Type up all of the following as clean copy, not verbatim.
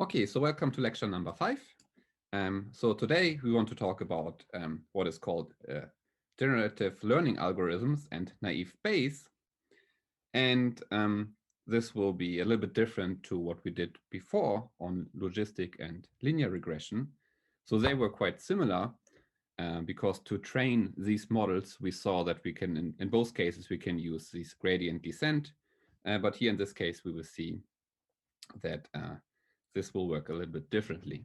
Okay, so welcome to lecture number 5. So today we want to talk about what is called generative learning algorithms and naive Bayes. And this will be a little bit different to what we did before on logistic and linear regression. So they were quite similar because to train these models, we saw that we can, in both cases, we can use this gradient descent. But here in this case, we will see that this will work a little bit differently.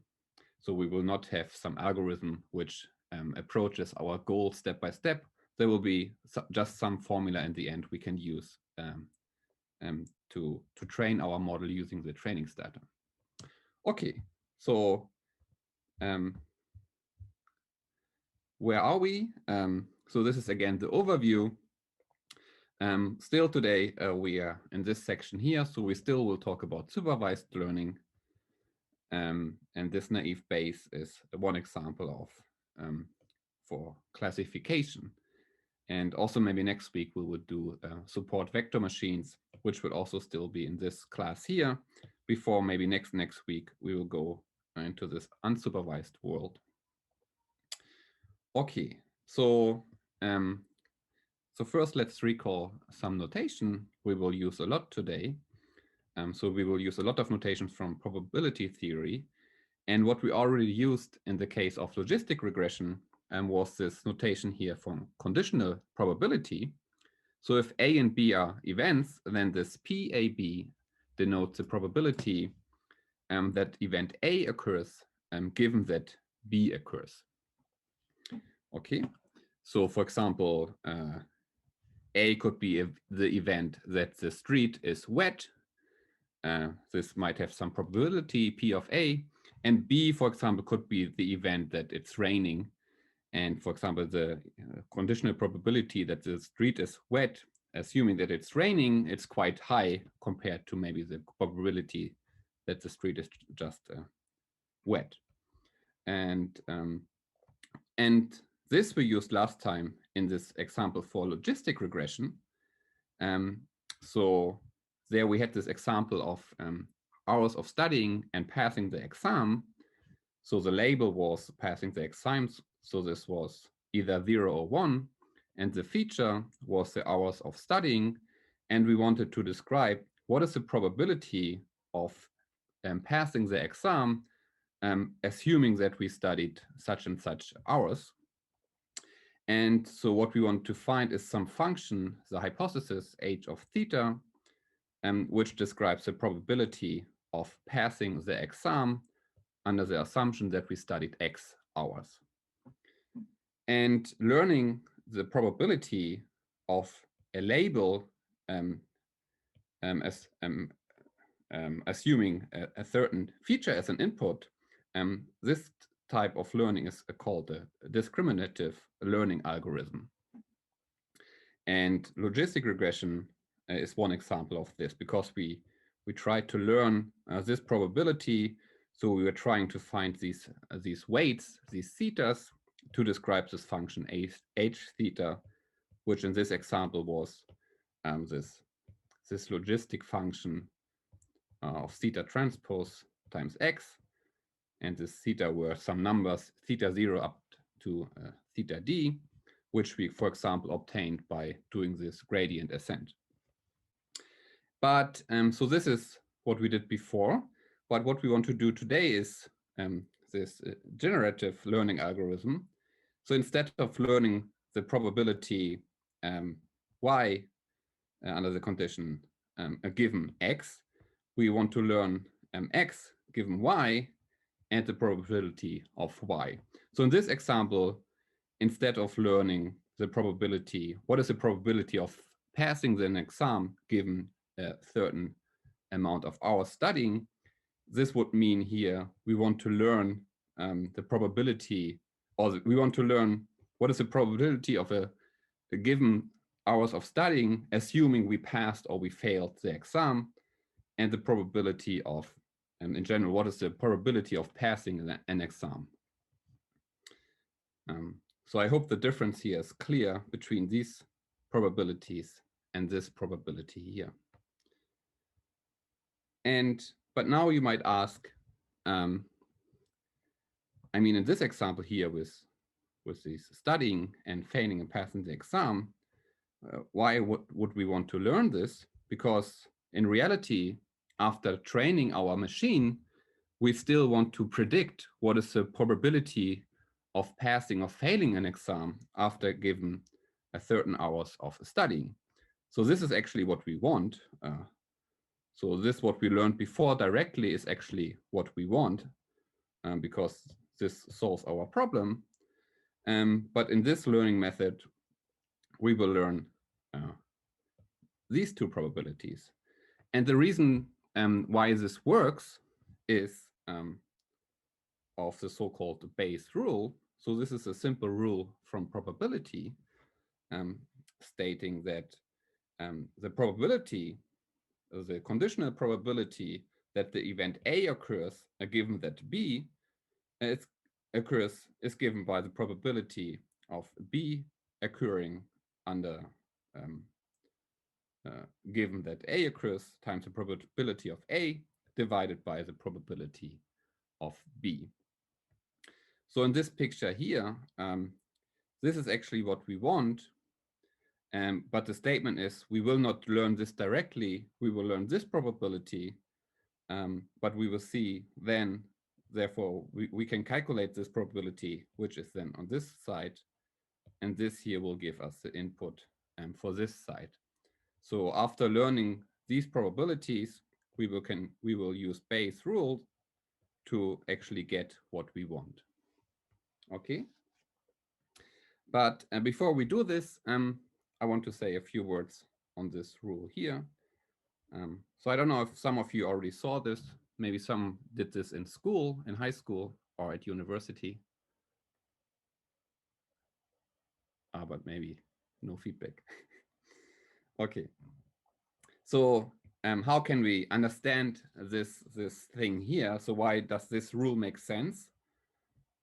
So we will not have some algorithm which approaches our goal step by step. There will be just some formula in the end we can use to train our model using the training data. Okay, so where are we? So this is again the overview. Still today we are in this section here, so we still will talk about supervised learning. And this naive Bayes is one example of for classification. And also maybe next week we would do support vector machines, which will also still be in this class here. Before maybe next week we will go into this unsupervised world. Okay, so so first let's recall some notation we will use a lot today. So we will use a lot of notations from probability theory. And what we already used in the case of logistic regression was this notation here from conditional probability. So if A and B are events, then this PAB denotes the probability that event A occurs given that B occurs. Okay, so for example, A could be the event that the street is wet. This might have some probability P of A, and B, for example, could be the event that it's raining. And for example, the conditional probability that the street is wet, assuming that it's raining, it's quite high compared to maybe the probability that the street is just wet. And this we used last time in this example for logistic regression. So there we had this example of hours of studying and passing the exam. So the label was passing the exams. So this was either 0 or 1. And the feature was the hours of studying. And we wanted to describe what is the probability of passing the exam, assuming that we studied such and such hours. And so what we want to find is some function, the hypothesis h of theta, which describes the probability of passing the exam under the assumption that we studied X hours. And learning the probability of a label assuming a certain feature as an input, this type of learning is called a discriminative learning algorithm. And logistic regression is one example of this, because we tried to learn this probability. So we were trying to find these weights, these thetas, to describe this function h theta, which in this example was this logistic function of theta transpose times x. And this theta were some numbers, theta 0 up to theta d, which we, for example, obtained by doing this gradient ascent. But so this is what we did before. But what we want to do today is this generative learning algorithm. So instead of learning the probability y under the condition a given x, we want to learn x given y and the probability of y. So in this example, instead of learning the probability, what is the probability of passing an exam given a certain amount of hours studying, this would mean here we want to learn the probability, or we want to learn what is the probability of a given hours of studying, assuming we passed or we failed the exam, and the probability of, in general, what is the probability of passing an exam. So I hope the difference here is clear between these probabilities and this probability here. But now you might ask, um, I mean, in this example here with this studying and failing and passing the exam, why would we want to learn this? Because in reality, after training our machine, we still want to predict what is the probability of passing or failing an exam after given a certain hours of studying. So this is actually what we want. So this what we learned before directly is actually what we want, because this solves our problem. But in this learning method, we will learn these two probabilities. And the reason why this works is of the so-called Bayes rule. So this is a simple rule from probability stating that the probability, the conditional probability that the event A occurs, given that B occurs, is given by the probability of B occurring under given that A occurs times the probability of A divided by the probability of B. So in this picture here, this is actually what we want, but the statement is we will not learn this directly, we will learn this probability, but we will see then, therefore, we can calculate this probability, which is then on this side, and this here will give us the input for this side. So after learning these probabilities, we will use Bayes' rule to actually get what we want. Okay. But before we do this, I want to say a few words on this rule here. So I don't know if some of you already saw this. Maybe some did this in school, in high school, or at university. But maybe no feedback. Okay. So how can we understand this thing here? So why does this rule make sense?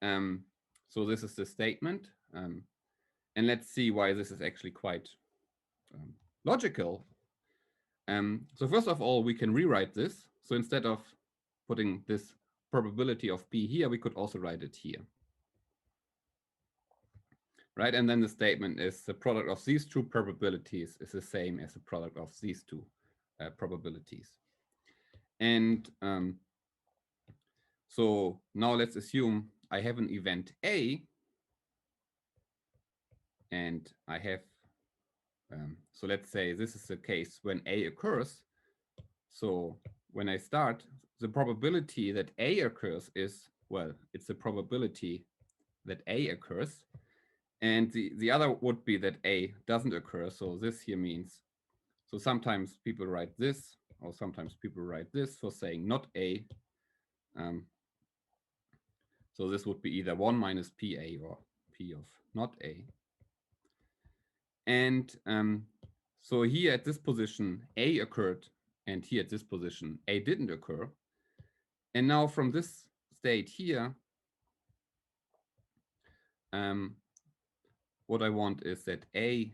So this is the statement. And let's see why this is actually quite logical. So first of all, we can rewrite this. So instead of putting this probability of B here, we could also write it here. Right, and then the statement is the product of these two probabilities is the same as the product of these two probabilities. And so now let's assume I have an event A, and I have, so let's say this is the case when A occurs. So when I start, the probability that A occurs is, well, it's the probability that A occurs. And the other would be that A doesn't occur. So this here means, so sometimes people write this, or sometimes people write this for saying not A. So this would be either 1 minus PA or P of not A. And so here at this position, A occurred, and here at this position, A didn't occur. And now from this state here, what I want is that A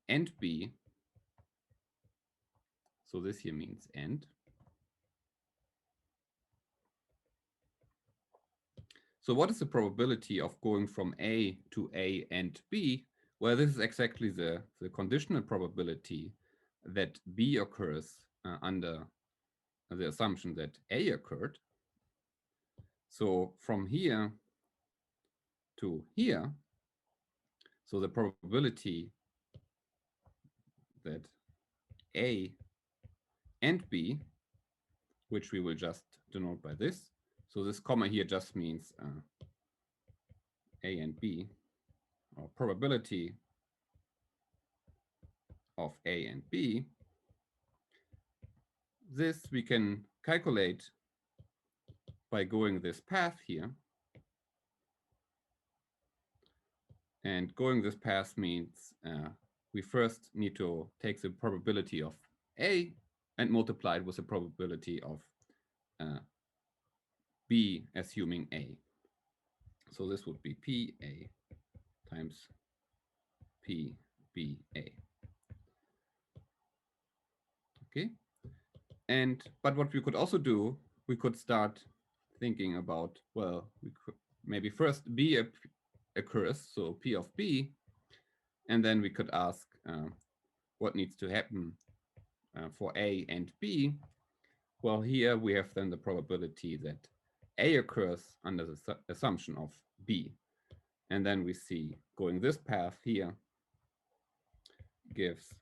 and B, so this here means and. So what is the probability of going from A to A and B? Well, this is exactly the conditional probability that B occurs under the assumption that A occurred. So from here to here, so the probability that A and B, which we will just denote by this. So this comma here just means A and B, or probability of A and B. This we can calculate by going this path here. And going this path means we first need to take the probability of A and multiply it with the probability of B, assuming A. So this would be PA times PBA. Okay. But what we could also do, we could start thinking about, well, we could maybe first B occurs, so P of B, and then we could ask what needs to happen for A and B. Well, here we have then the probability that A occurs under the assumption of B. And then we see going this path here gives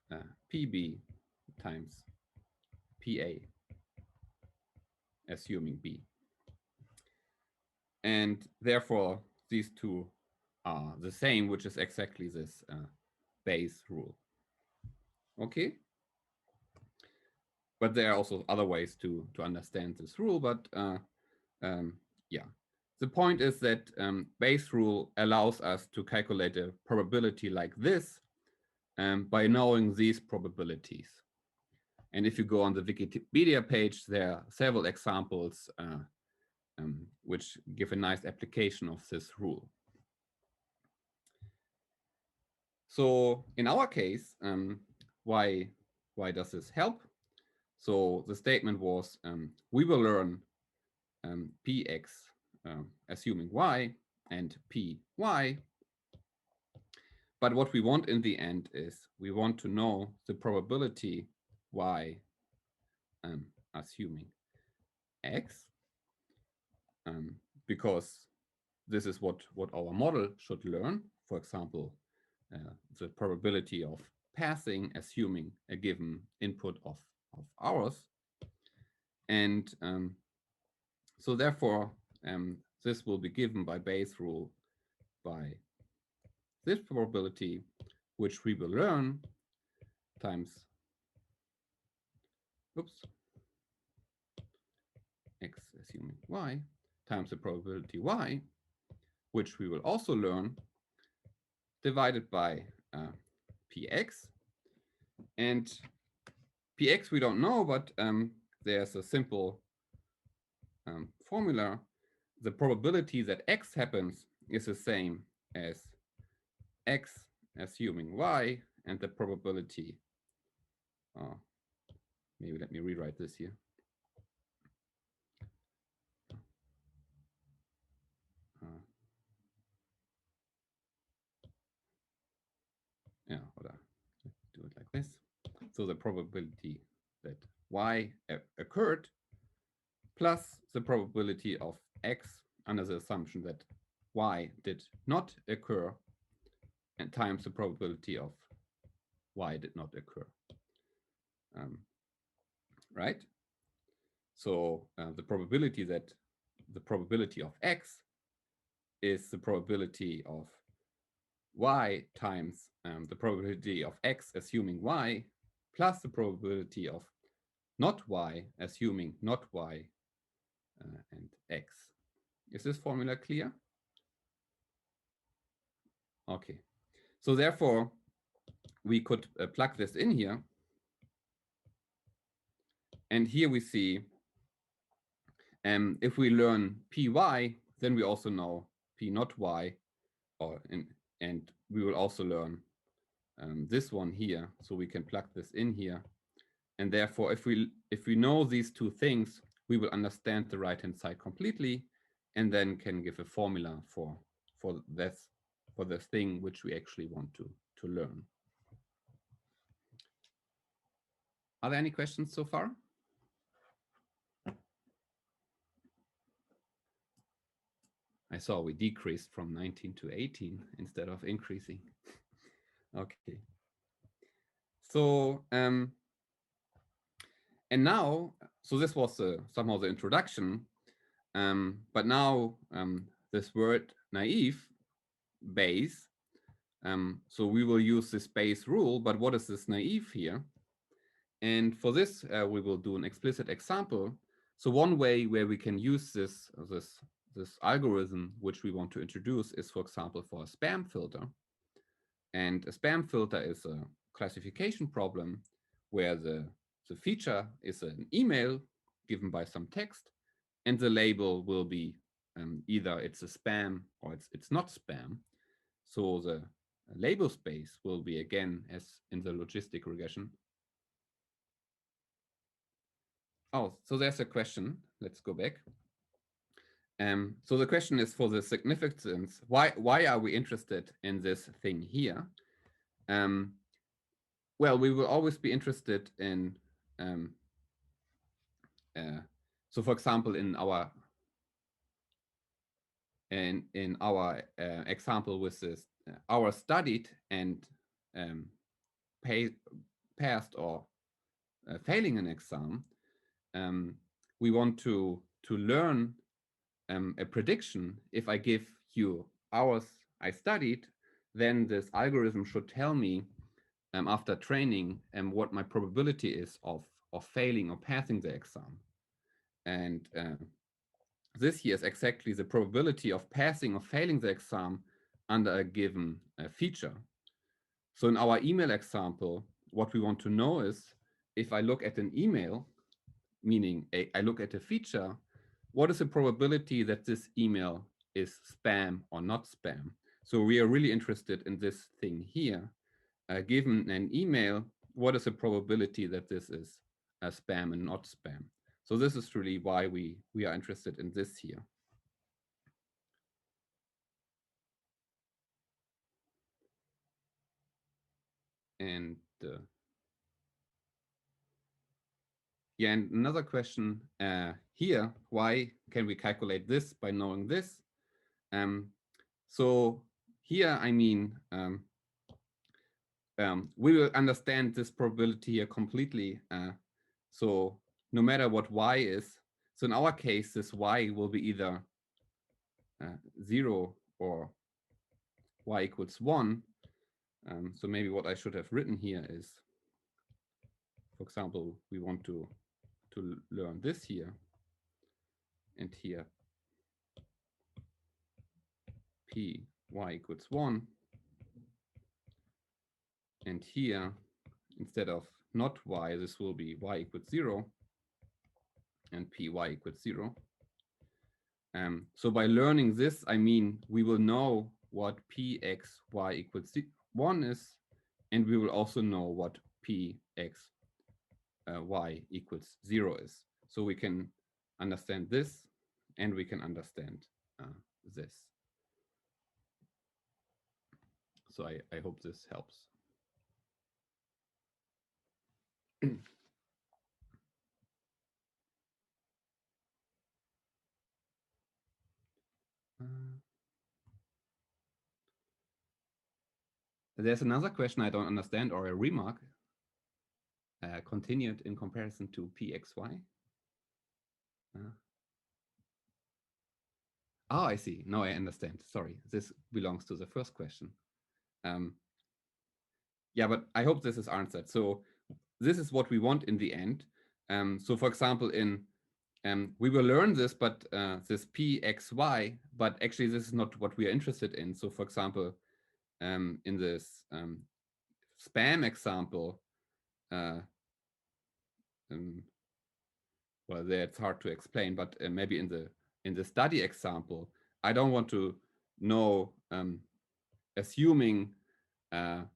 PB times PA, assuming B. And therefore, these two are the same, which is exactly this Bayes rule. Okay? But there are also other ways to understand this rule, but yeah. The point is that Bayes rule allows us to calculate a probability like this by knowing these probabilities. And if you go on the Wikipedia page, there are several examples which give a nice application of this rule. So in our case, why does this help? So the statement was, we will learn px assuming y and py. But what we want in the end is we want to know the probability y assuming x, because this is what our model should learn. For example, the probability of passing assuming a given input of ours. And so therefore, this will be given by Bayes rule by this probability, which we will learn times, x assuming y, times the probability y, which we will also learn, divided by px. And px we don't know, but there's a simple formula. The probability that x happens is the same as x assuming y, and the probability, maybe let me rewrite this here. Yeah, hold on. Do it like this. So the probability that y occurred plus the probability of x under the assumption that y did not occur, and times the probability of y did not occur. Right? So the probability of x is the probability of y times the probability of x assuming y plus the probability of not y assuming not y and x. Is this formula clear? Okay. So therefore, we could plug this in here. And here we see, if we learn py, then we also know p not y, and we will also learn this one here. So we can plug this in here. And therefore, if we know these two things, we will understand the right-hand side completely, and then can give a formula for the thing which we actually want to learn. Are there any questions so far? I saw we decreased from 19 to 18 instead of increasing. Okay. So, and now, so this was somehow the introduction, but now this word naive, Bayes, so we will use this Bayes rule, but what is this naive here? And for this, we will do an explicit example. So one way where we can use this algorithm which we want to introduce is, for example, for a spam filter. And a spam filter is a classification problem where the feature is an email given by some text, and the label will be either it's a spam or it's not spam. So the label space will be, again, as in the logistic regression. Oh, so there's a question. Let's go back. So the question is, for the significance, why are we interested in this thing here? Well, we will always be interested in, um, so for example, in our example with this, our studied and passed or failing an exam, we want to learn a prediction. If I give you hours I studied, then this algorithm should tell me after training what my probability is of failing or passing the exam. And this here is exactly the probability of passing or failing the exam under a given feature. So in our email example, what we want to know is, if I look at an email, meaning I look at a feature, what is the probability that this email is spam or not spam? So we are really interested in this thing here. Given an email, what is the probability that this is spam and not spam? So this is really why we are interested in this here. And yeah, and another question here, why can we calculate this by knowing this? So here, I mean, we will understand this probability here completely. So no matter what y is, so in our case, this y will be either 0 or y equals 1. So maybe what I should have written here is, for example, we want to learn this here, and here p y equals 1, and here instead of not y, this will be y equals 0 and py equals 0. So by learning this, I mean we will know what pxy equals 1 is, and we will also know what px y equals 0 is. So we can understand this, and we can understand this. So I hope this helps. There's another question I don't understand, or a remark. Continued in comparison to pxy. Oh, I see. No, I understand. Sorry, this belongs to the first question. Yeah, but I hope this is answered. So this is what we want in the end. So for example, we will learn this, but this pxy, but actually this is not what we are interested in. So for example, in this spam example, well, there it's hard to explain, but maybe in the study example, I don't want to know, assuming I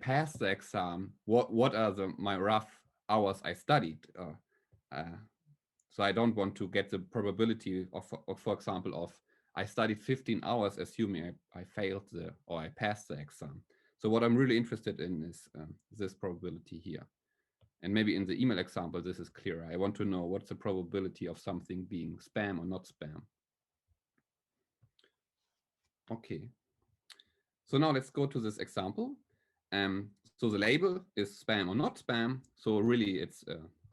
passed the exam, what are my rough hours I studied. So I don't want to get the probability of for example, of I studied 15 hours, assuming I failed or I passed the exam. So what I'm really interested in is this probability here. And maybe in the email example, this is clearer. I want to know what's the probability of something being spam or not spam. Okay. So now let's go to this example. So the label is spam or not spam. So really it's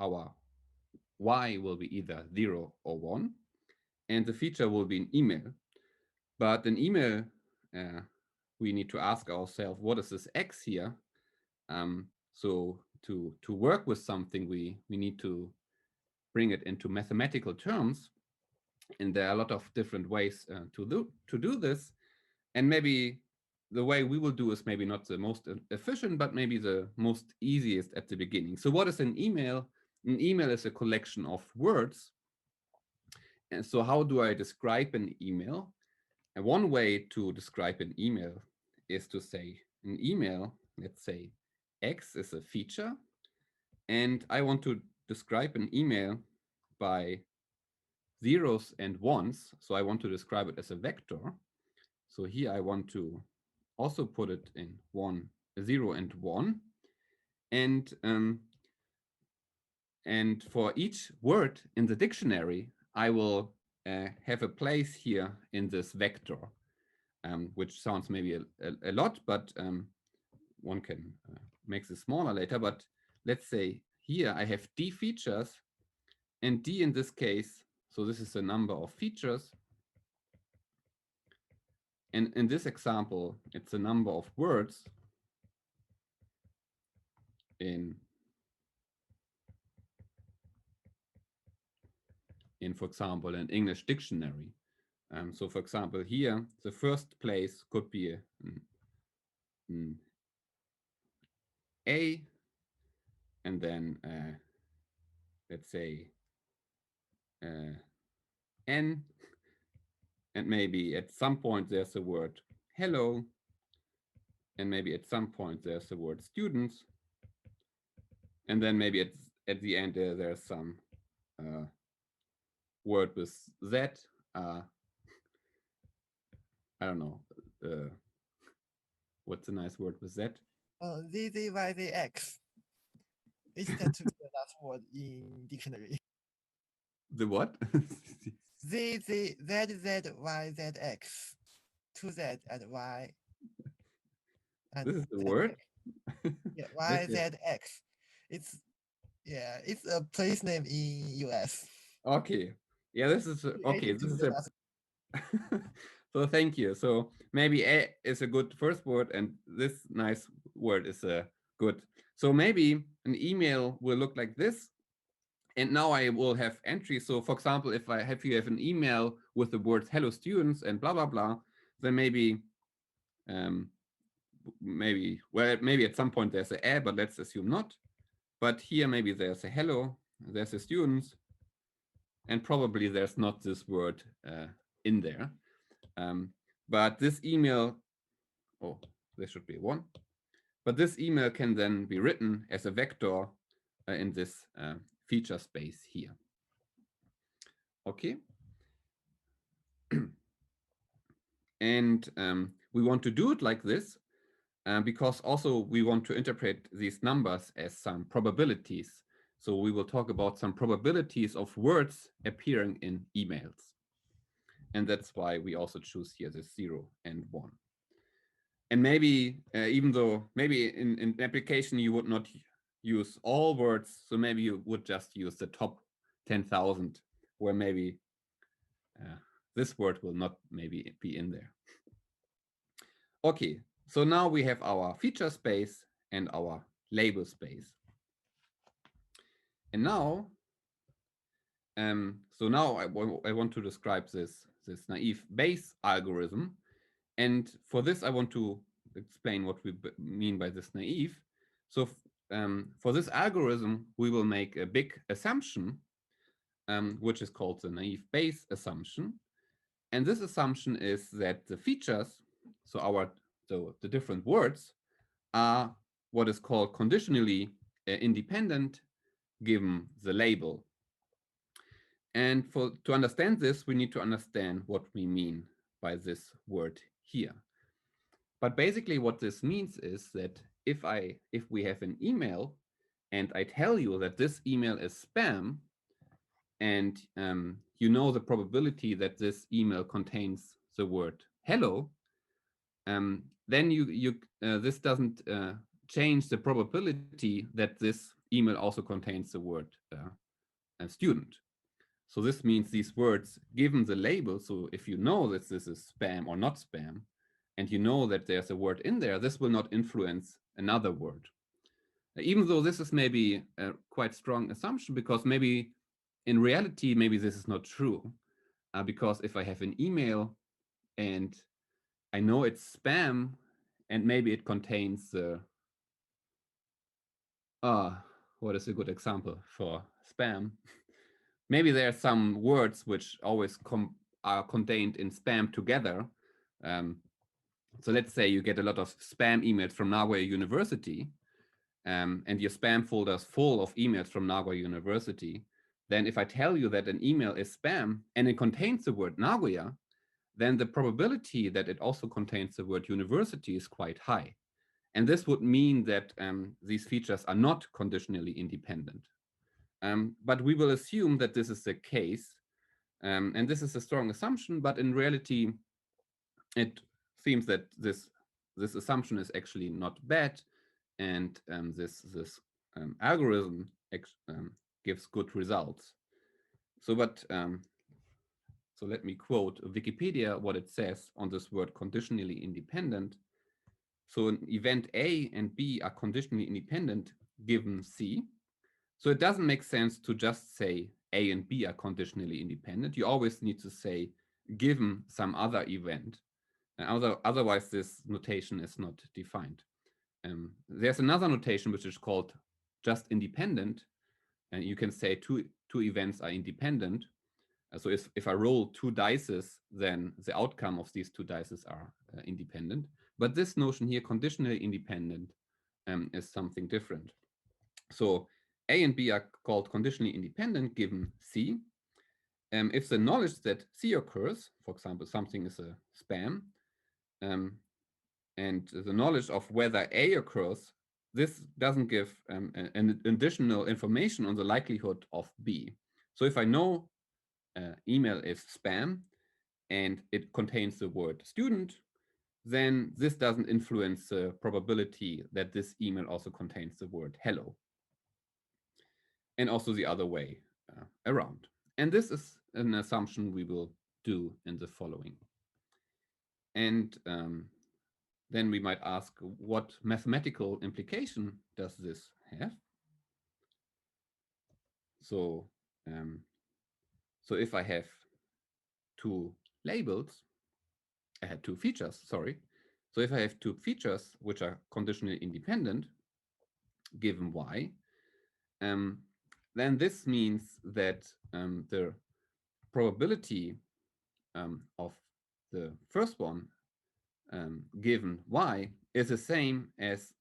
our y will be either 0 or 1. And the feature will be an email. But an email, we need to ask ourselves, what is this x here? So to work with something, we need to bring it into mathematical terms. And there are a lot of different ways to do this. And maybe the way we will do is maybe not the most efficient, but maybe the most easiest at the beginning. So what is an email? An email is a collection of words. And so how do I describe an email? And one way to describe an email is to say an email, let's say X is a feature, and I want to describe an email by zeros and ones. So I want to describe it as a vector. So here I want to also put it in 0 and 1. And for each word in the dictionary, I will have a place here in this vector, which sounds maybe a lot, but one can make this smaller later. But let's say here I have D features, and D in this case, so this is the number of features. And in this example, it's the number of words in, for example, an English dictionary. So for example, here, the first place could be an A, and then let's say N, and maybe at some point there's the word hello, and maybe at some point there's the word students, and then maybe at the end there's some word with Z. I don't know. What's a nice word with Z? ZZYZX. It tends to be the last word in dictionary. The what? ZZZYZX. 2Z and Y. And This is the ZX. word? Yeah, YZX. It's a place name in US. Okay. Yeah, this is okay. This is a so thank you. So maybe A is a good first word, and this nice word is a good. So maybe an email will look like this. And now I will have entries. So for example, if you have an email with the words hello students and blah blah blah, then maybe maybe at some point there's a, but let's assume not. But here maybe there's a hello, there's a students, and probably there's not this word in there. But this email, oh, there should be one. But this email can then be written as a vector in this feature space here. Okay. And we want to do it like this because also we want to interpret these numbers as some probabilities. So we will talk about some probabilities of words appearing in emails. And that's why we also choose here the 0 and 1. And maybe, even though maybe in an application you would not use all words, so maybe you would just use the top 10,000, where maybe this word will not maybe be in there. Okay, so now we have our feature space and our label space. And now, so now I want to describe this naive Bayes algorithm. And for this, I want to explain what we mean by this naive. So for this algorithm, we will make a big assumption, which is called the naive Bayes assumption. And this assumption is that the features, so the different words, are what is called conditionally independent given the label. And to understand this, we need to understand what we mean by this word here. But basically what this means is that if we have an email and I tell you that this email is spam, and you know the probability that this email contains the word hello, then this doesn't change the probability that this email also contains the word student. So this means these words, given the label, so if you know that this is spam or not spam, and you know that there's a word in there, this will not influence another word. Even though this is maybe a quite strong assumption, because maybe in reality, maybe this is not true. Because if I have an email and I know it's spam, and maybe it contains what is a good example for spam? Maybe there are some words which always are contained in spam together. So let's say you get a lot of spam emails from Nagoya University, and your spam folder is full of emails from Nagoya University. then if I tell you that an email is spam and it contains the word Nagoya, then the probability that it also contains the word university is quite high. And this would mean that these features are not conditionally independent. But we will assume that this is the case. And this is a strong assumption, but in reality, it seems that this assumption is actually not bad. And this algorithm gives good results. So, so let me quote Wikipedia, what it says on this word conditionally independent. So an event A and B are conditionally independent given C. So it doesn't make sense to just say A and B are conditionally independent. You always need to say given some other event. Otherwise, this notation is not defined. There's another notation which is called just independent. And you can say two events are independent. So if I roll two dices, then the outcome of these two dices are independent. But this notion here, conditionally independent, is something different. So A and B are called conditionally independent given C. If the knowledge that C occurs, for example, something is a spam, and the knowledge of whether A occurs, this doesn't give an additional information on the likelihood of B. So if I know email is spam and it contains the word student, then this doesn't influence the probability that this email also contains the word hello. And also the other way around. And this is an assumption we will do in the following. And then we might ask, what mathematical implication does this have? So, so if I have two labels, I had two features, sorry. So if I have two features which are conditionally independent, given y, then this means that the probability of the first one given y is the same as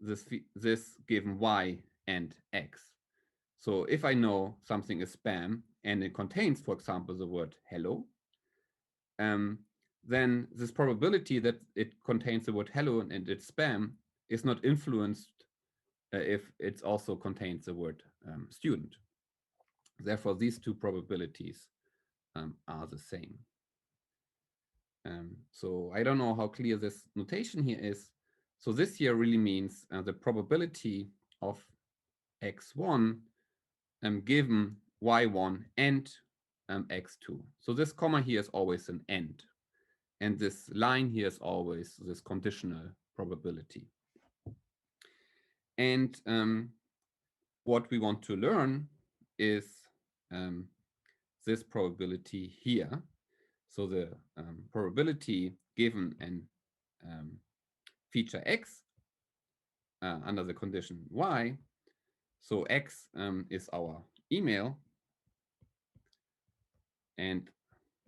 this given y and x. So if I know something is spam and it contains, for example, the word hello, then this probability that it contains the word hello and it's spam is not influenced if it also contains the word student. Therefore, these two probabilities are the same. So I don't know how clear this notation here is. So this here really means the probability of x1 given y1 and x2. So this comma here is always an and. And this line here is always this conditional probability. And what we want to learn is this probability here. So the probability given an feature x under the condition y. So x is our email, and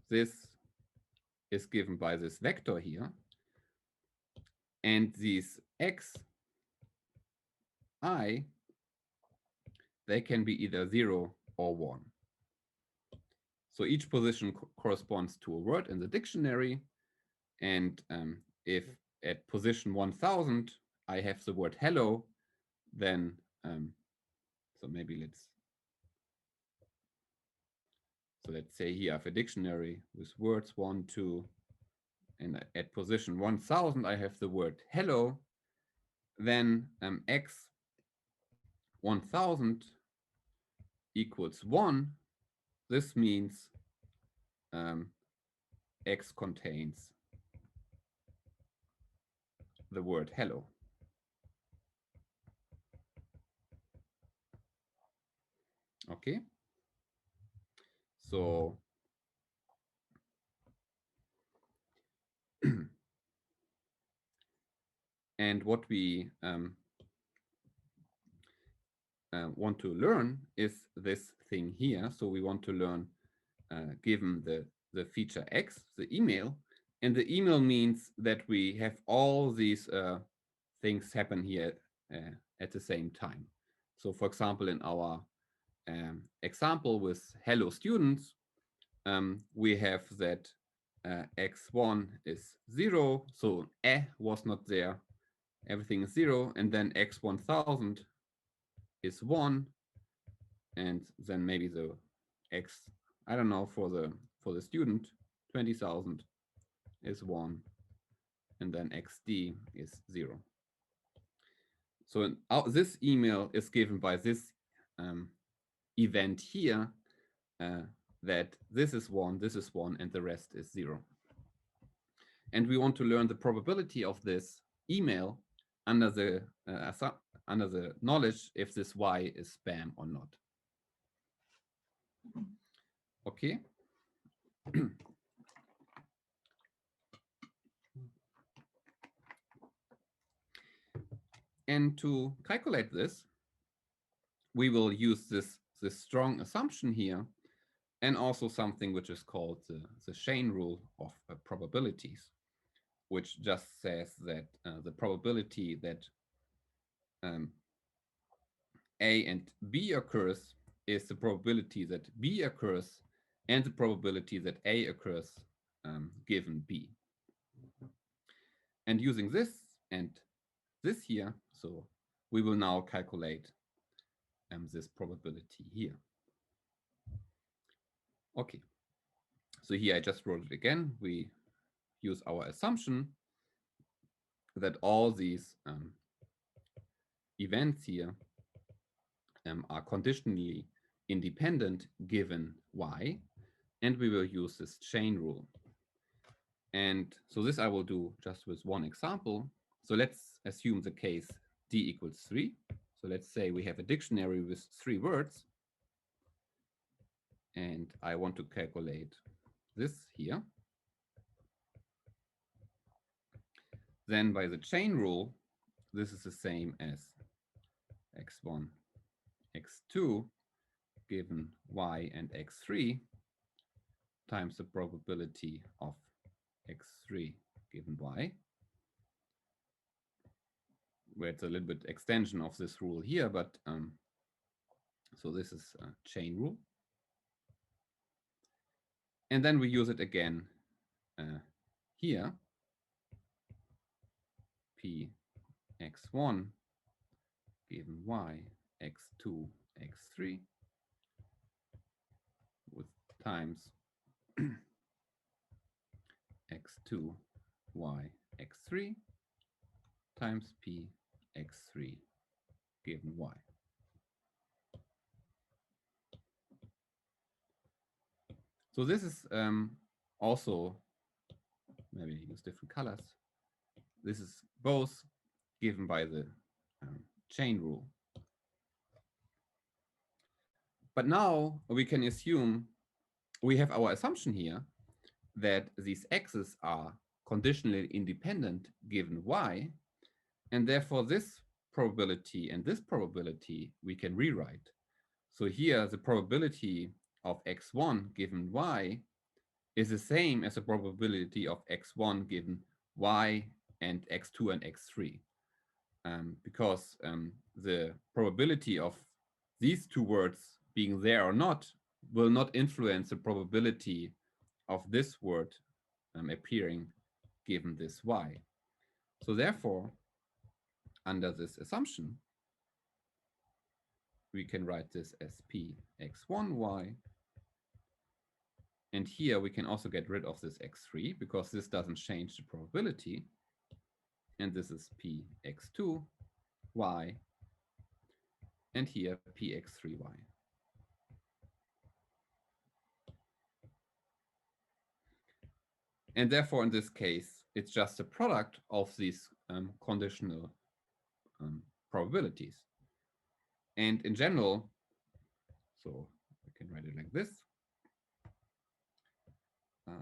this is given by this vector here. And these x I, they can be either 0 or 1. So each position corresponds to a word in the dictionary. And if at position 1000 I have the word hello, then so maybe let's say here I have a dictionary with words 1, 2, and at position 1000 I have the word hello, then x 1000 equals 1. This means x contains the word hello. Okay, so and what we want to learn is this thing here. So we want to learn given the feature x, the email, and the email means that we have all these things happen here at the same time. So for example, in our example with hello students, we have that x1 is 0, so was not there, everything is 0, and then x1000 is 1, and then maybe the x, I don't know, for the student 20,000 is 1, and then xd is 0. So this email is given by this event here, that this is 1, and the rest is 0. And we want to learn the probability of this email under the knowledge if this y is spam or not. Okay. And to calculate this, we will use this strong assumption here, and also something which is called the chain rule of probabilities, which just says that the probability that A and B occurs is the probability that B occurs and the probability that A occurs given B. And using this and this here, so we will now calculate this probability here. Okay, so here I just wrote it again. We use our assumption that all these events here are conditionally independent given y, and we will use this chain rule. And so this I will do just with one example. So let's assume the case d equals 3. So let's say we have a dictionary with 3 words, and I want to calculate this here. Then by the chain rule, this is the same as x1, x2 given y and x3 times the probability of x3 given y, where it's a little bit extension of this rule here, but so this is a chain rule. And then we use it again here, p x1 given y, x2, x3 with times x2, y, x3 times p x3 given y. So this is also, maybe use different colors. This is both given by the chain rule. But now we can assume we have our assumption here that these x's are conditionally independent given y, and therefore this probability and this probability we can rewrite. So here the probability of x1 given y is the same as the probability of x1 given y and x2 and x3, because the probability of these two words being there or not will not influence the probability of this word appearing given this y. So therefore, under this assumption, we can write this as p x1y. And here we can also get rid of this x3 because this doesn't change the probability. And this is p x2y. And here p x3y. And therefore, in this case, it's just a product of these conditional probabilities. And in general, so I can write it like this. I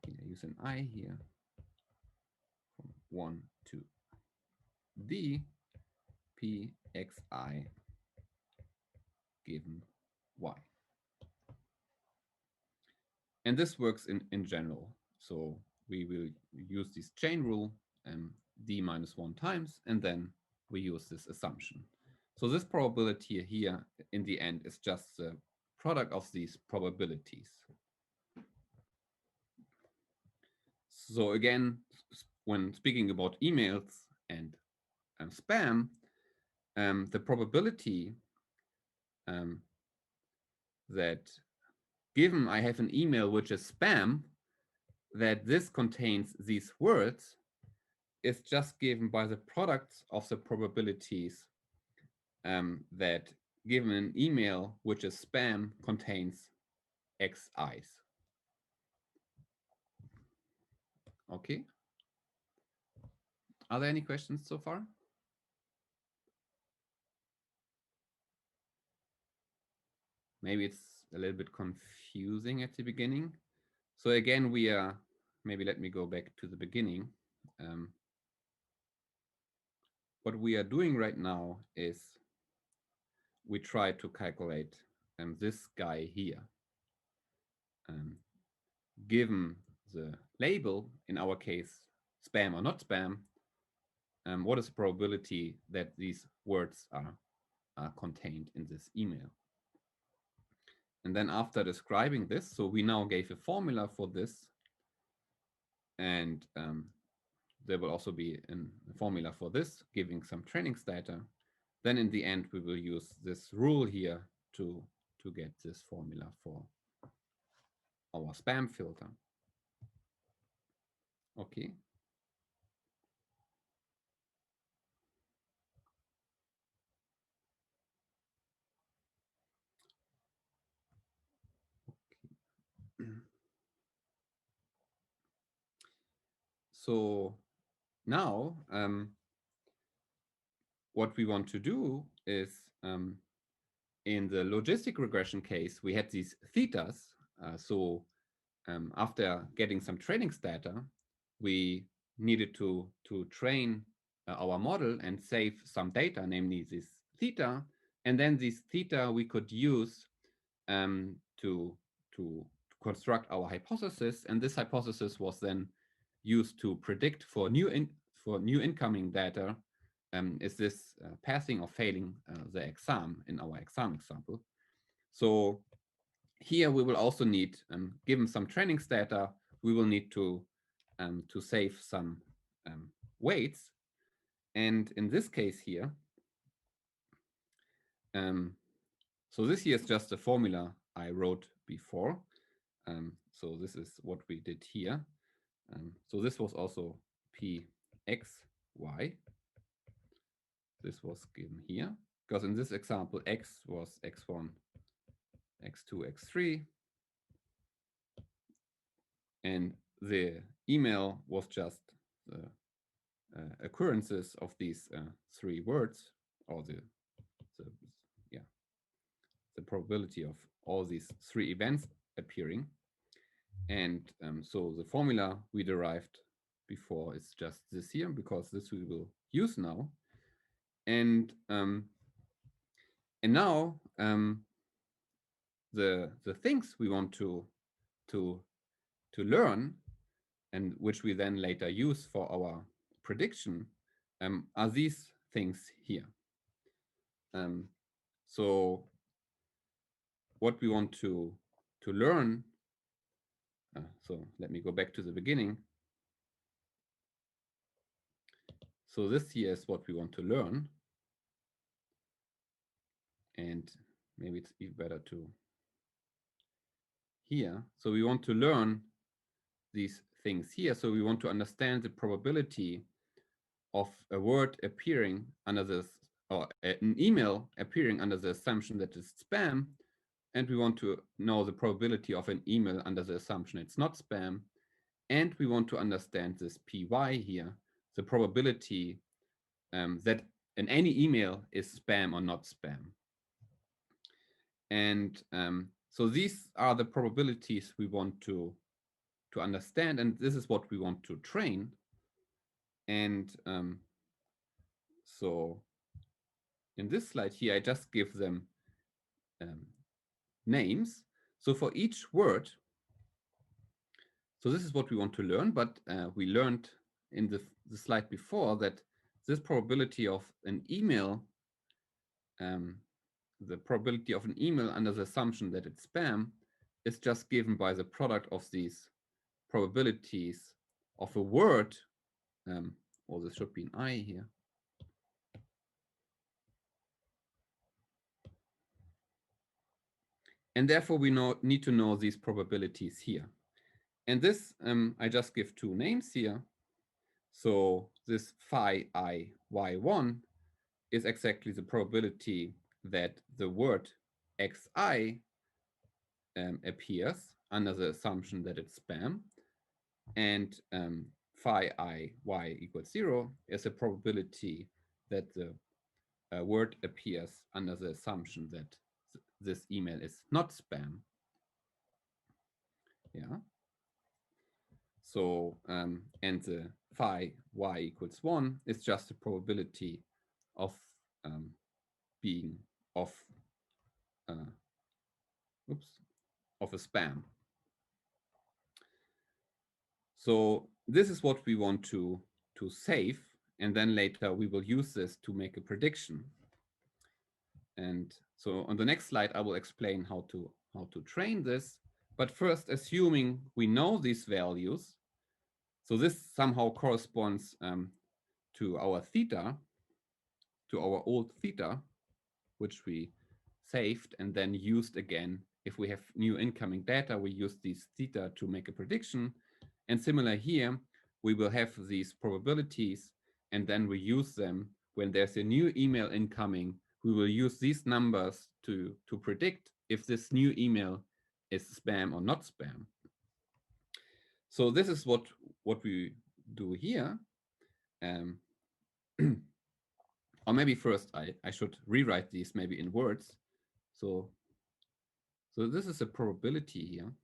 think I use an I here. From 1 to d p xi given y. And this works in general. So we will use this chain rule d minus 1 times, and then we use this assumption. So this probability here in the end is just the product of these probabilities. So again, when speaking about emails and spam, the probability that given I have an email which is spam, that this contains these words is just given by the products of the probabilities that given an email which is spam contains xi's. Okay. Are there any questions so far? Maybe it's a little bit confusing at the beginning. So again, we are, maybe let me go back to the beginning. What we are doing right now is we try to calculate this guy here. Given the label, in our case, spam or not spam, what is the probability that these words are contained in this email? And then after describing this, so we now gave a formula for this, and there will also be a formula for this, giving some training data. Then in the end, we will use this rule here to get this formula for our spam filter. Okay. So now what we want to do is in the logistic regression case, we had these thetas. So after getting some training data, we needed to train our model and save some data, namely this theta. And then this theta we could use to construct our hypothesis. And this hypothesis was then used to predict for new incoming data, is this passing or failing the exam in our exam example. So here we will also need, given some training data, we will need to save some weights. And in this case here, so this here is just a formula I wrote before. So this is what we did here. So this was also pxy. This was given here, because in this example, x was x1, x2, x3. And the email was just the occurrences of these three words, or the probability of all these three events appearing. And so the formula we derived before is just this here, because this we will use now. And now the things we want to learn, and which we then later use for our prediction, are these things here. So what we want to learn, so let me go back to the beginning. So this here is what we want to learn. And maybe it's even better to here. So we want to learn these things here. So we want to understand the probability of a word appearing under this, or an email appearing under the assumption that it's spam. And we want to know the probability of an email under the assumption it's not spam. And we want to understand this py here, the probability that in any email is spam or not spam. And so these are the probabilities we want to understand, and this is what we want to train. And so in this slide here, I just give them names. So for each word, so this is what we want to learn, but we learned in the slide before that this probability of an email the probability of an email under the assumption that it's spam is just given by the product of these probabilities of a word, or this should be an I here. And therefore we need to know these probabilities here. And this, I just give two names here. So this phi I y1 is exactly the probability that the word xi appears under the assumption that it's spam. And phi I y equals 0 is a probability that the word appears under the assumption that this email is not spam. Yeah. So, and the phi y equals 1 is just a probability of being of a spam. So this is what we want to save, and then later we will use this to make a prediction. And so on the next slide, I will explain how to train this. But first, assuming we know these values, so this somehow corresponds to our theta, to our old theta, which we saved and then used again. If we have new incoming data, we use these theta to make a prediction. And similar here, we will have these probabilities, and then we use them when there's a new email incoming. We will use these numbers to predict if this new email is spam or not spam. So this is what we do here. Or maybe first I should rewrite these maybe in words. So this is a probability here.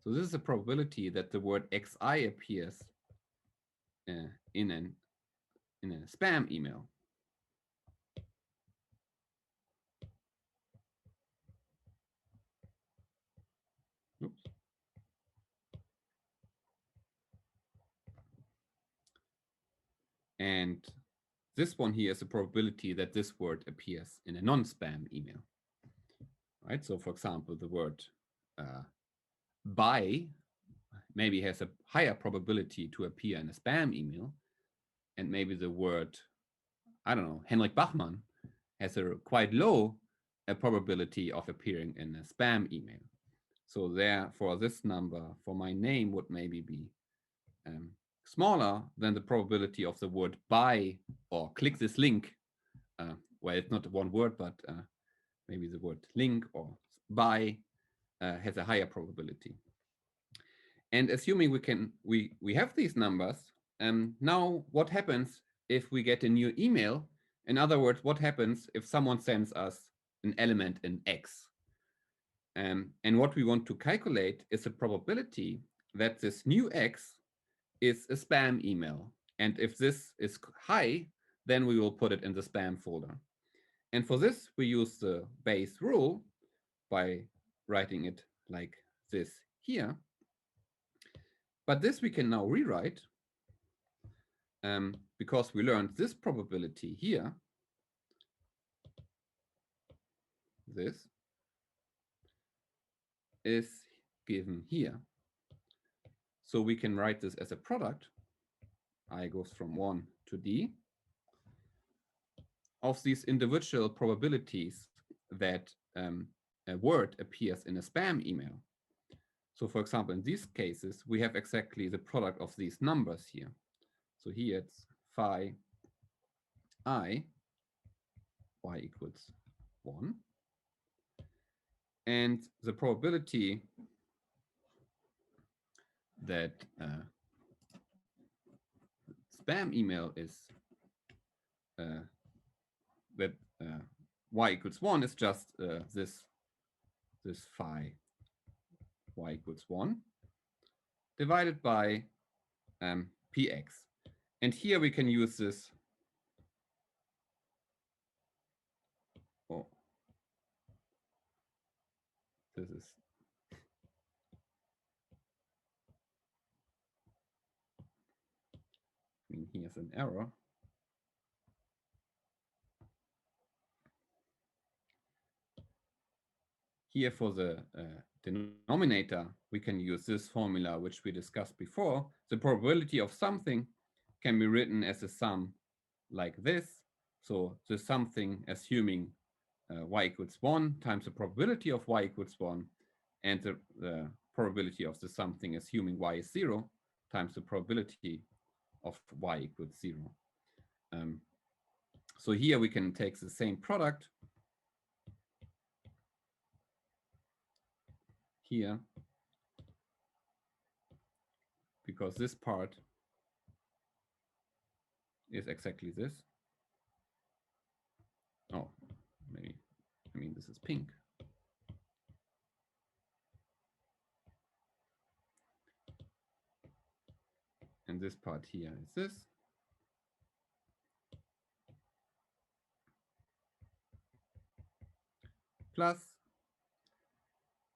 So this is a probability that the word xi appears in a spam email. Oops. And this one here is a probability that this word appears in a non-spam email. Right? So for example, the word buy maybe has a higher probability to appear in a spam email, and maybe the word, I don't know, Henrik Bachmann has a quite low probability of appearing in a spam email. So therefore this number for my name would maybe be smaller than the probability of the word buy or click this link. Well, it's not one word, but maybe the word link or buy has a higher probability. And assuming we have these numbers, now what happens if we get a new email? In other words, what happens if someone sends us an element in X? And what we want to calculate is the probability that this new X is a spam email. And if this is high, then we will put it in the spam folder. And for this, we use the Bayes rule by writing it like this here. But this we can now rewrite because we learned this probability here. This is given here. So we can write this as a product. I goes from 1 to D of these individual probabilities that a word appears in a spam email. So for example, in these cases, we have exactly the product of these numbers here. So here it's phi I y equals 1. And the probability that spam email is that y equals 1 is just this phi y equals 1 divided by px. And here we can use this. Oh, this is here's an error. Here for the denominator, we can use this formula which we discussed before. The probability of something can be written as a sum like this. So the something assuming y equals 1 times the probability of y equals 1, and the probability of the something assuming y is 0 times the probability of y equals 0. So here we can take the same product here, because this part is exactly this. Oh, maybe, I mean, this is pink. And this part here is this. Plus,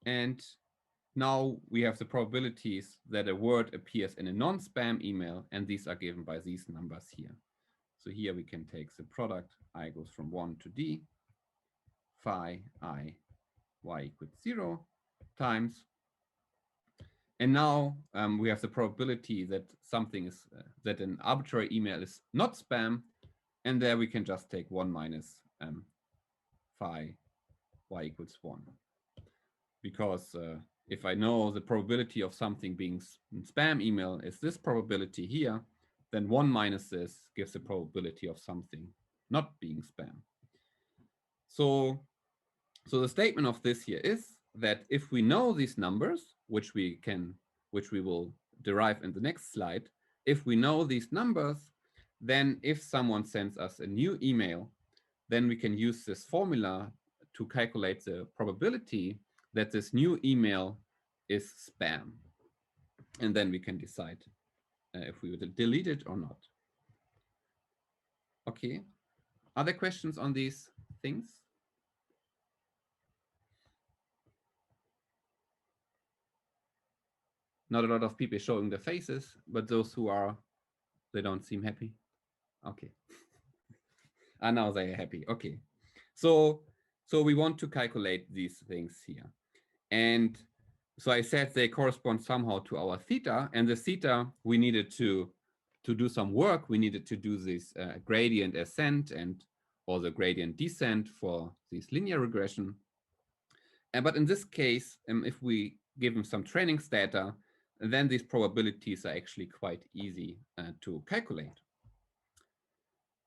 and now we have the probabilities that a word appears in a non-spam email, and these are given by these numbers here. So here we can take the product, I goes from 1 to d, phi I y equals 0 times. And now we have the probability that something is, that an arbitrary email is not spam, and there we can just take 1 minus phi y equals 1. Because if I know the probability of something being spam email is this probability here, then 1 minus this gives the probability of something not being spam. So the statement of this here is that if we know these numbers, which we will derive in the next slide, if we know these numbers, then if someone sends us a new email, then we can use this formula to calculate the probability that this new email is spam. And then we can decide if we would delete it or not. Okay. Are there questions on these things? Not a lot of people showing their faces, but those who are, they don't seem happy. Okay. Now they are happy. Okay. So we want to calculate these things here. And so I said they correspond somehow to our theta, and the theta we needed to do some work. We needed to do this gradient ascent or the gradient descent for this linear regression. But in this case, if we give them some training data, then these probabilities are actually quite easy to calculate.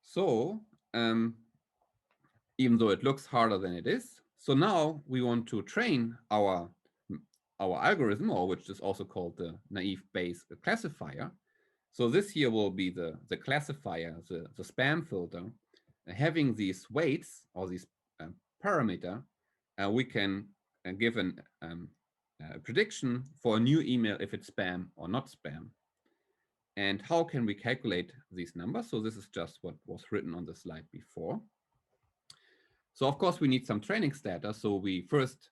So even though it looks harder than it is, so now we want to train our algorithm, or which is also called the naive Bayes classifier. So this here will be the classifier, the spam filter. Having these weights or these parameter, we can give a prediction for a new email if it's spam or not spam. And how can we calculate these numbers? So this is just what was written on the slide before. So of course we need some training data. So we first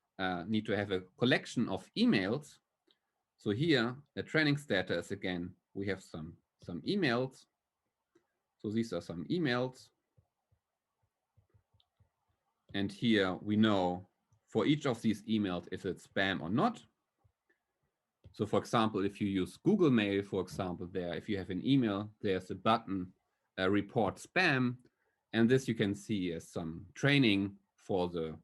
need to have a collection of emails. So here the training data is, again, we have some emails. So these are some emails. And here we know for each of these emails if it's spam or not. So for example, if you use Google Mail, for example, there, if you have an email, there's a button, report spam. And this you can see as some training for the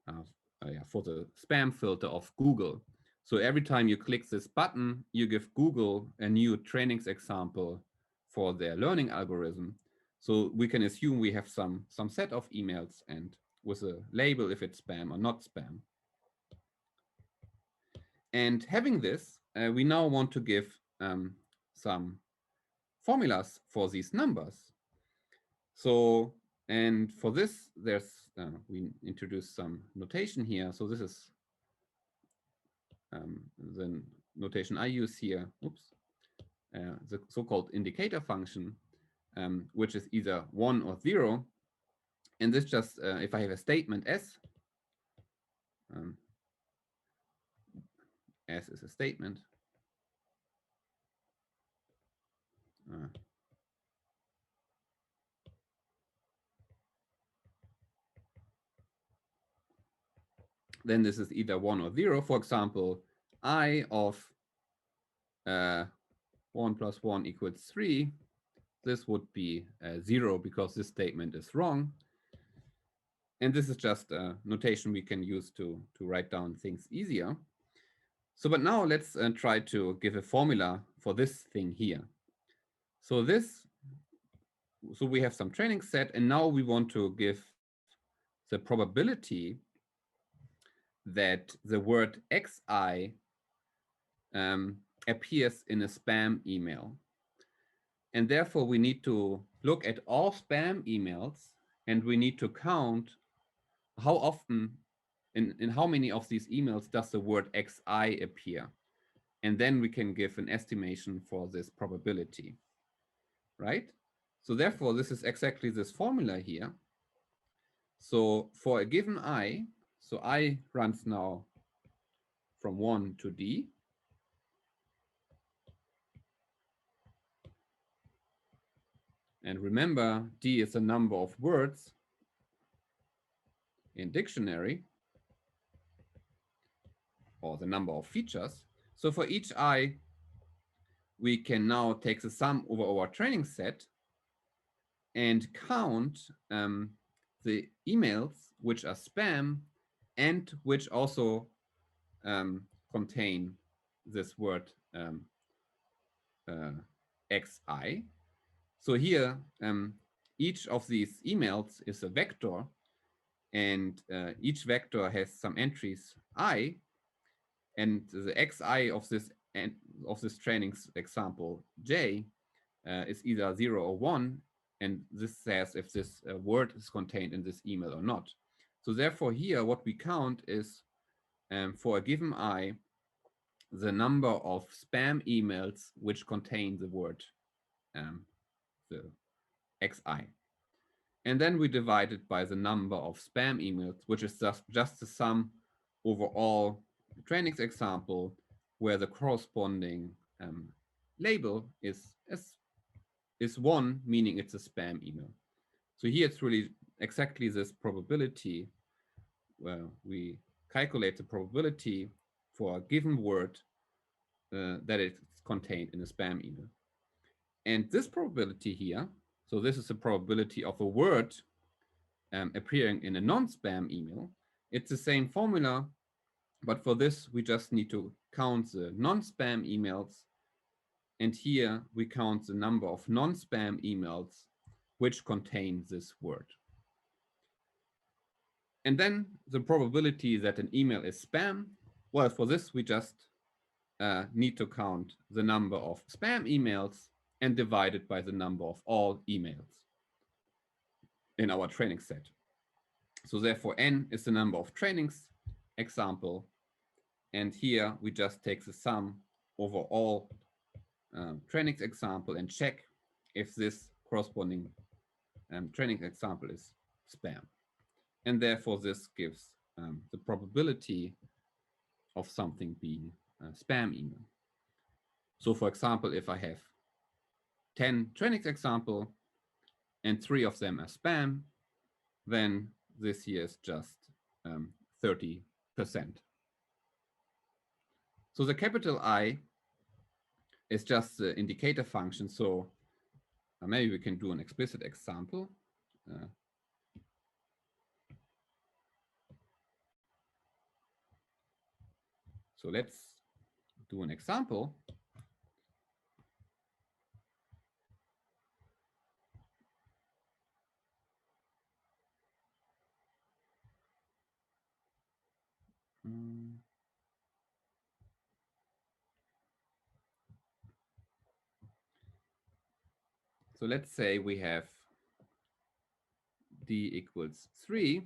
spam filter of Google. So every time you click this button, you give Google a new trainings example for their learning algorithm. So we can assume we have some set of emails and with a label if it's spam or not spam. And having this, we now want to give some formulas for these numbers. So, and for this, there's we introduce some notation here. So this is the notation I use here. Oops, the so-called indicator function, which is either 1 or 0. And this just, if I have a statement S, as is a statement. Then this is either 1 or 0. For example, I of 1 plus 1 equals 3. This would be 0 because this statement is wrong. And this is just a notation we can use to write down things easier. So, but now let's try to give a formula for this thing here. So we have some training set, and now we want to give the probability that the word xi appears in a spam email. And therefore we need to look at all spam emails, and we need to count how often, in how many of these emails does the word xi appear. And then we can give an estimation for this probability, right? So therefore, this is exactly this formula here. So for a given I, so I runs now from 1 to d. And remember, d is the number of words in dictionary, or the number of features. So for each I, we can now take the sum over our training set and count the emails which are spam and which also contain this word xi. So here, each of these emails is a vector, and each vector has some entries I, and the xi of this training example j is either 0 or 1, and this says if this word is contained in this email or not. So therefore here what we count is for a given I, the number of spam emails which contain the word the xi. And then we divide it by the number of spam emails, which is just the sum over all trainings example, where the corresponding label is 1, meaning it's a spam email. So here it's really exactly this probability where we calculate the probability for a given word that it's contained in a spam email. And this probability here, so this is the probability of a word appearing in a non-spam email. It's the same formula, but for this, we just need to count the non-spam emails. And here we count the number of non-spam emails which contain this word. And then the probability that an email is spam, well, for this, we just need to count the number of spam emails and divide it by the number of all emails in our training set. So therefore, n is the number of trainings example. And here we just take the sum over all trainings example and check if this corresponding training example is spam. And therefore, this gives the probability of something being spam email. So for example, if I have 10 trainings example and 3 of them are spam, then this here is just 30%. So the capital I is just the indicator function. So maybe we can do an explicit example. So let's do an example. So let's say we have d equals 3.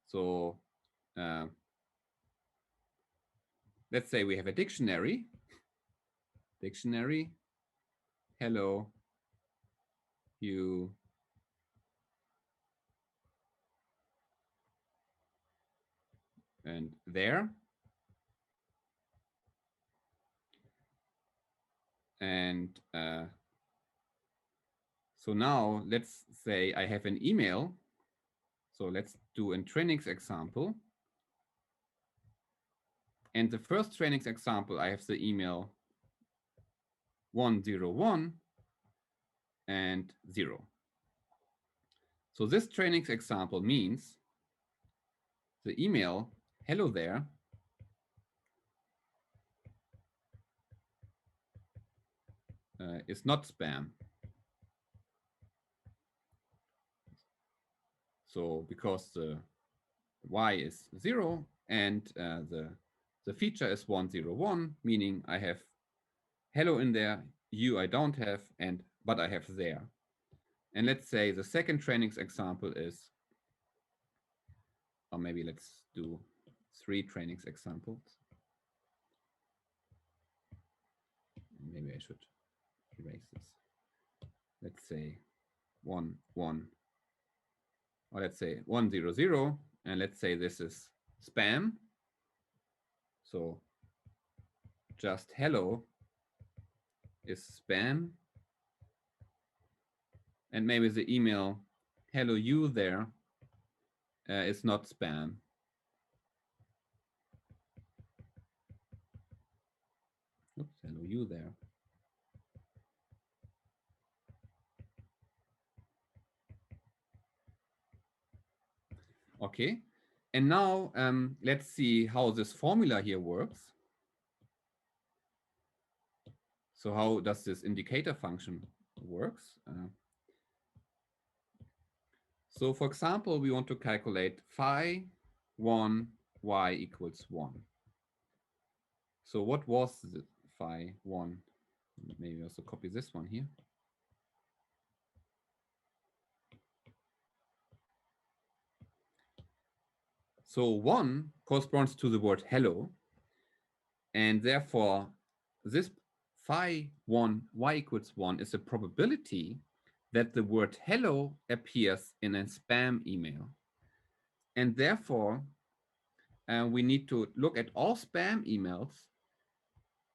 So let's say we have a dictionary. Dictionary, hello, you and there. And so now let's say I have an email. So let's do a trainings example. And the first trainings example, I have the email 101 and 0. So this trainings example means the email, hello there, is not spam. So because the y is 0 and the feature is 101, meaning I have hello in there, you I don't have, but I have there. And let's say the second trainings example is, or maybe let's do 3 trainings examples. Maybe I should erase this. Let's say 1, 1, or let's say 100, and let's say this is spam. So just hello is spam. And maybe the email hello you there is not spam. Oops, hello you there. Okay, and now let's see how this formula here works. So how does this indicator function works? So for example, we want to calculate phi 1 y equals 1. So what was the phi 1? Maybe also copy this one here. So 1 corresponds to the word hello. And therefore, this phi 1 y equals 1 is a probability that the word hello appears in a spam email. And therefore, we need to look at all spam emails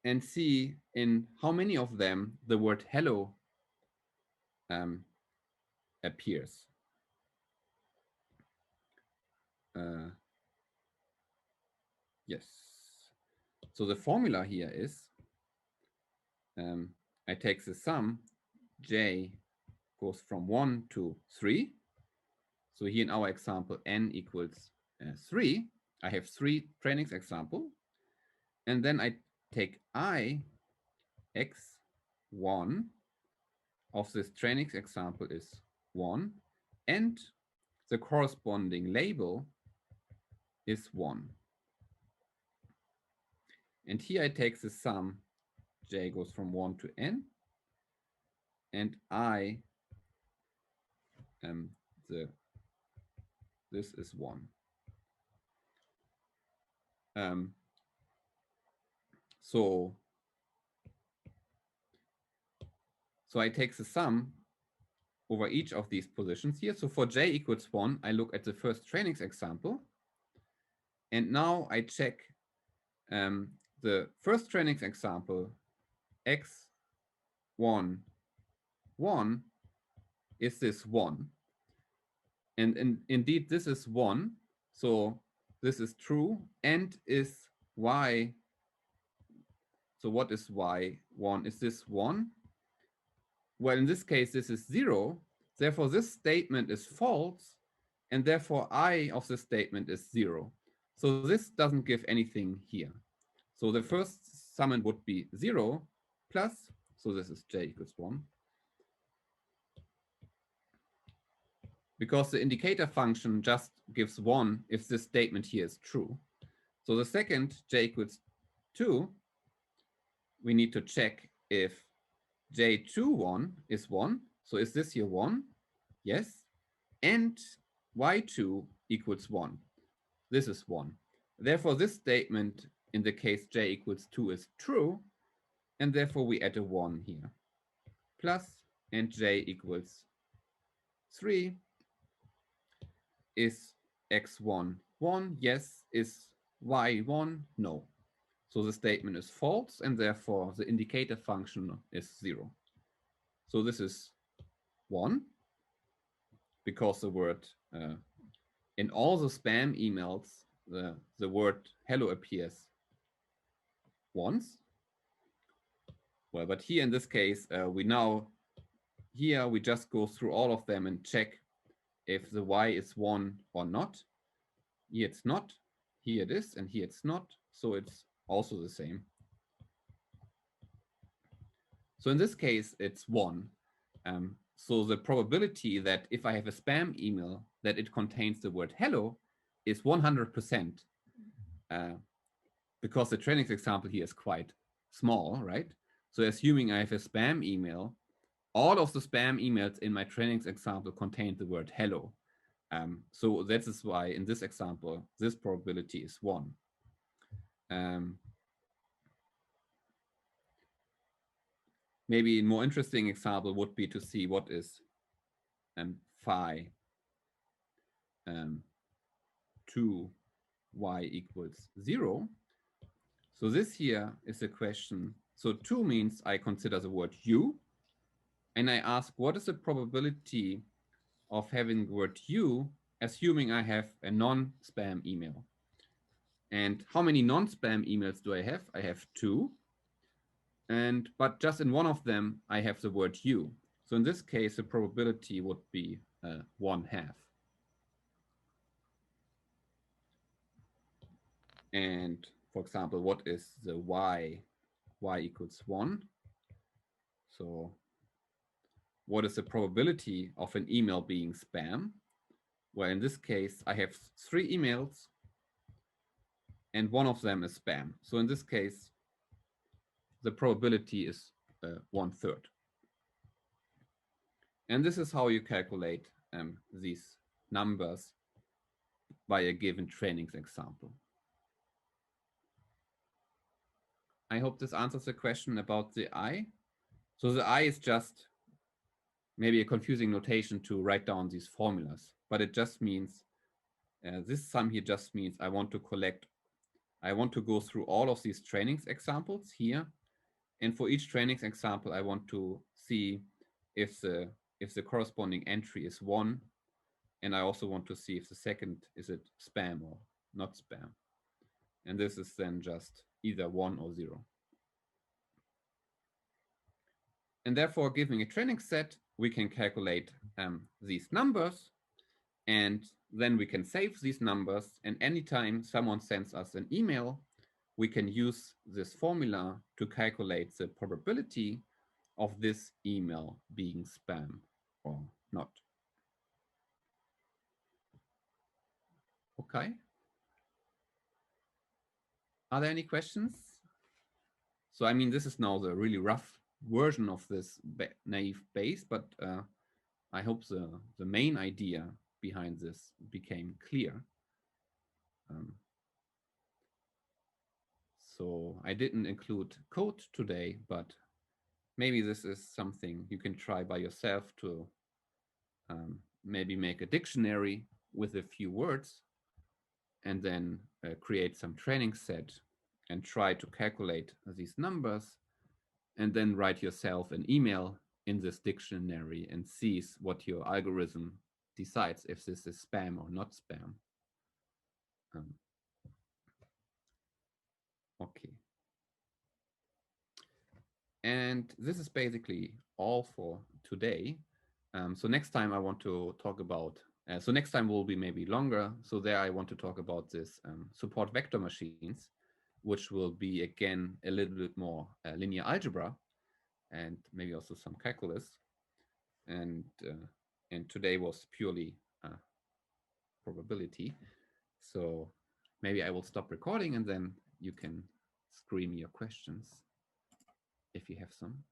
and see in how many of them the word hello appears. Yes. So the formula here is, I take the sum, j goes from 1 to 3. So here in our example, n equals 3. I have 3 trainings example. And then I take I, x1 of this trainings example is 1. And the corresponding label is 1. And here I take the sum, j goes from 1 to n. And I, this is 1. So I take the sum over each of these positions here. So for j equals 1, I look at the first trainings example. And now I check the first trainings example, x1, 1, is this 1? And indeed, this is 1. So this is true. And is y, so what is y1? Is this 1? Well, in this case, this is 0. Therefore, this statement is false. And therefore, I of the statement is 0. So this doesn't give anything here. So the first summand would be 0 plus, so this is j equals 1. Because the indicator function just gives 1 if this statement here is true. So the second, j equals 2, we need to check if j21 is 1. So is this here 1? Yes. And y2 equals 1. This is 1. Therefore, this statement in the case j equals 2 is true. And therefore, we add a 1 here. Plus, and j equals 3 is x1 1. Yes. Is y1? No. So the statement is false, and therefore the indicator function is 0. So this is 1, because the word, in all the spam emails, the word hello appears once. Well, but here in this case, we just go through all of them and check if the y is 1 or not. Here it's not, here it is, and here it's not, so it's also the same. So in this case, it's 1. So the probability that if I have a spam email that it contains the word hello is 100%, because the training example here is quite small, right? So assuming I have a spam email, all of the spam emails in my training example contain the word hello. So that is why in this example, this probability is 1. Maybe a more interesting example would be to see what is phi 2y equals 0. So this here is a question. So 2 means I consider the word you, and I ask what is the probability of having the word you, assuming I have a non-spam email. And how many non-spam emails do I have? I have 2. But just in one of them, I have the word you. So in this case, the probability would be 1/2. And for example, what is the y? Y equals 1. So what is the probability of an email being spam? Well, in this case, I have 3 emails, and one of them is spam. So in this case, the probability is 1/3. And this is how you calculate these numbers by a given training example. I hope this answers the question about the I. So the I is just maybe a confusing notation to write down these formulas, but it just means, this sum here just means I want to go through all of these trainings examples here. And for each trainings example, I want to see if the corresponding entry is 1. And I also want to see if the second, is it spam or not spam. And this is then just either 1 or 0. And therefore, given a training set, we can calculate these numbers, and then we can save these numbers. And anytime someone sends us an email, we can use this formula to calculate the probability of this email being spam or not. Okay. Are there any questions? So, I mean, this is now the really rough version of this naive Bayes, but I hope the main idea behind this became clear. So I didn't include code today, but maybe this is something you can try by yourself to maybe make a dictionary with a few words, and then create some training set and try to calculate these numbers, and then write yourself an email in this dictionary and sees what your algorithm decides if this is spam or not spam. Okay. And this is basically all for today. So next time I want to talk about, so next time will be maybe longer. So there I want to talk about this support vector machines, which will be again a little bit more linear algebra and maybe also some calculus. And today was purely probability. So maybe I will stop recording and then you can scream your questions if you have some.